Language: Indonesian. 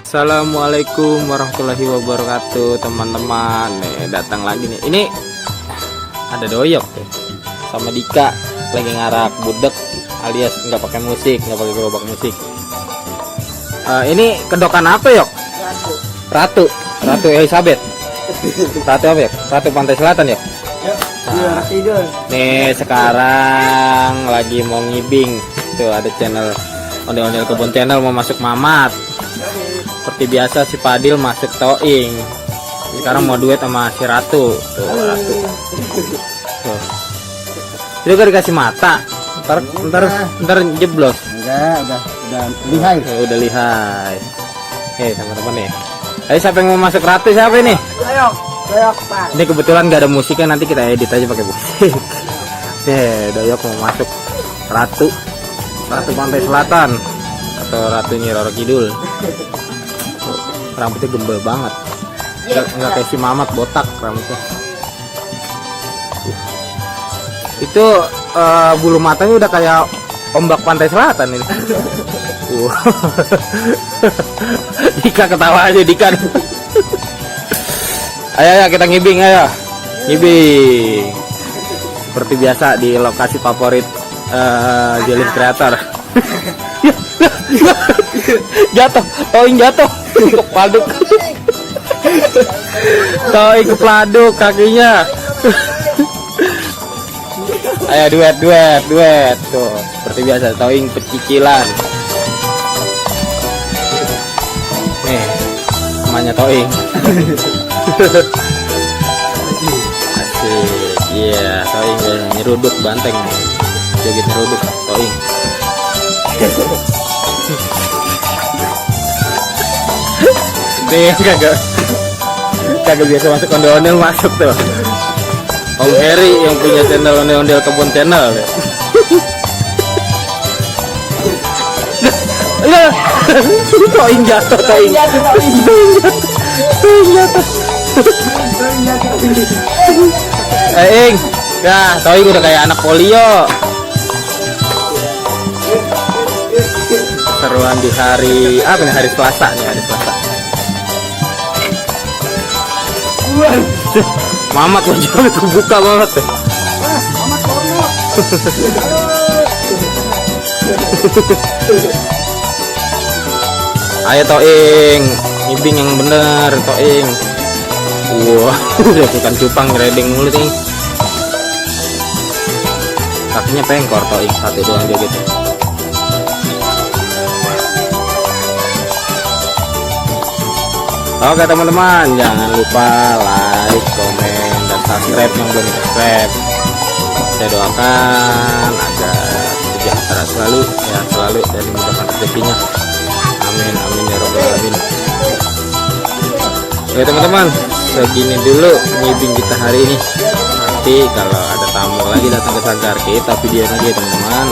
Assalamualaikum warahmatullahi wabarakatuh, teman-teman. Nih datang lagi nih. Ini ada Doyok tuh sama Dika lagi ngarak budek alias nggak pakai musik, nggak pakai gerobak musik. Ini kedokan apa, Yok? Ratu Elizabeth. Ratu apa ya? Ratu Pantai Selatan ya? Tidur. Nih sekarang lagi mau ngibing. Tuh ada channel ondel-ondel kebun channel mau masuk mamat. Seperti biasa si Padil masuk Toing. Sekarang mau duet sama si Ratu. Tuh Ratu. Tuh. Itu kan dikasih mata. Ntar jeblos. Enggak, udah lihai. Udah lihai. Oke, teman-teman nih. Ayo siapa yang mau masuk Ratu, siapa ini? Doyok, Pak. Ini kebetulan nggak ada musiknya, nanti kita edit aja pakai musik. Doyok mau masuk Ratu Pantai Selatan atau Ratu Nyi Roro Kidul. Rambutnya gembel banget, nggak kayak si Mamat botak rambutnya. Itu bulu matanya udah kayak ombak pantai selatan ini. Dika ketawa aja, Dika. Ayo kita ngibing, ayo ngibing. Seperti biasa di lokasi favorit Jelin Creator. Jatuh, Toing jatuh ke pladuk. Toing ke pladuk kakinya. Ayo duet tuh. Seperti biasa Toing pecicilan. Nih, namanya Toing. Asik. Iya, Toing nyeruduk banteng. Joget nyeruduk Toing. Nih kagak biasa masuk ondel-ondel masuk tuh. Om Heri yang punya channel ondel-ondel kebun channel ya. Toing jatuh. Ing, nah Toing udah kayak anak polio. Seruan di hari apa nih, hari Selasa nih, hari Selasa. Mamat wajahnya kebuka banget tuh. Mamat porno. Ayo Toing, ngibing yang bener Toing. Wah, udah bukan cupang gredeng mulut nih. Kakinya pengkor Toing, satu doang joget. Oke teman-teman, jangan lupa like, komen, dan subscribe yang belum subscribe. Saya doakan agar sejahtera selalu, ya selalu, dan dimudahkan rezekinya. Amin ya robbal alamin. Oke teman-teman, segini dulu ngibing kita hari ini. Nanti kalau ada tamu lagi datang ke Sanggar, kita video lagi ya teman-teman.